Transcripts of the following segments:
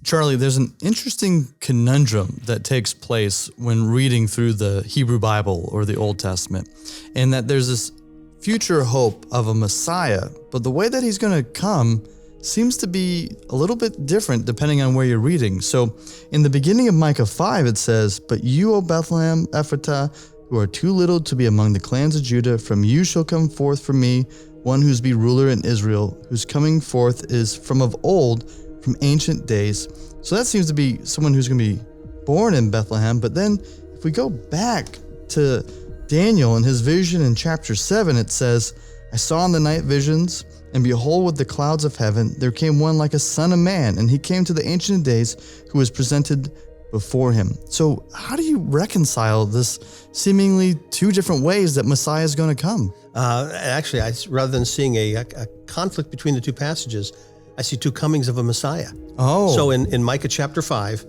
Charlie, there's an interesting conundrum that takes place when reading through the Hebrew Bible or the Old Testament, and that there's this future hope of a Messiah, but the way that he's going to come seems to be a little bit different depending on where you're reading. So in the beginning of Micah 5, it says, "But you, O Bethlehem Ephratah, who are too little to be among the clans of Judah, from you shall come forth for me one who's be ruler in Israel, whose coming forth is from of old, from ancient days." So that seems to be someone who's going to be born in Bethlehem. But then if we go back to Daniel and his vision in chapter 7, it says, "I saw in the night visions, and behold, with the clouds of heaven, there came one like a son of man, and he came to the Ancient of Days, who was presented before him." So how do you reconcile this seemingly two different ways that Messiah is going to come? Actually, rather than seeing a conflict between the two passages, I see two comings of a Messiah. Oh. So in Micah chapter 5,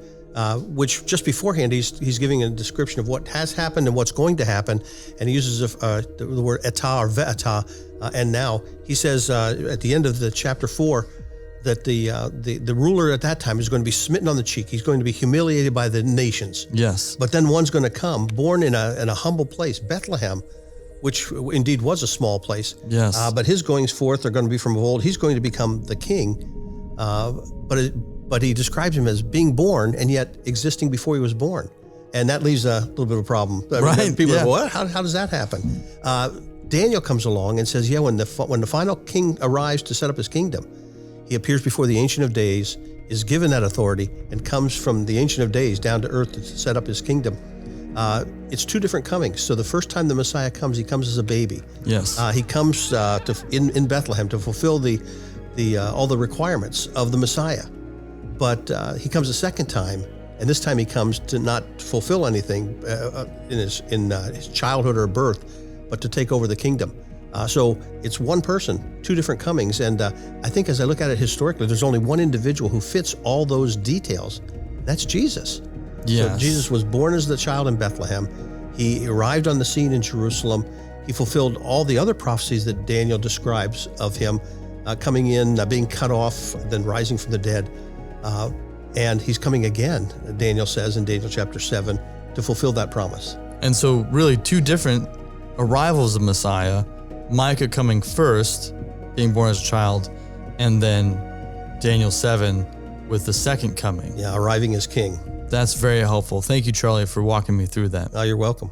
which just beforehand, he's giving a description of what has happened and what's going to happen, and he uses the word etah or ve'etah, and now he says at the end of the chapter 4 that the ruler at that time is going to be smitten on the cheek. He's going to be humiliated by the nations. Yes. But then one's going to come, born in a humble place, Bethlehem, which indeed was a small place. Yes. But his goings forth are going to be from of old. He's going to become the king. But he describes him as being born and yet existing before he was born. And that leaves a little bit of a problem. Right. People Yeah. go, what? How does that happen? Daniel comes along and says, when the final king arrives to set up his kingdom, he appears before the Ancient of Days, is given that authority, and comes from the Ancient of Days down to earth to set up his kingdom. It's two different comings. So the first time the Messiah comes, he comes as a baby. Yes. He comes in Bethlehem to fulfill all the requirements of the Messiah. But he comes a second time, and this time he comes to not fulfill anything in his childhood or birth, but to take over the kingdom. So it's one person, two different comings. And I think as I look at it historically, there's only one individual who fits all those details. That's Jesus. Yes. So Jesus was born as the child in Bethlehem. He arrived on the scene in Jerusalem. He fulfilled all the other prophecies that Daniel describes of him coming in, being cut off, then rising from the dead. And he's coming again, Daniel says in Daniel chapter 7, to fulfill that promise. And so really two different arrivals of Messiah, Micah coming first, being born as a child, and then Daniel 7 with the second coming. Yeah, arriving as king. That's very helpful. Thank you, Charlie, for walking me through that. You're welcome.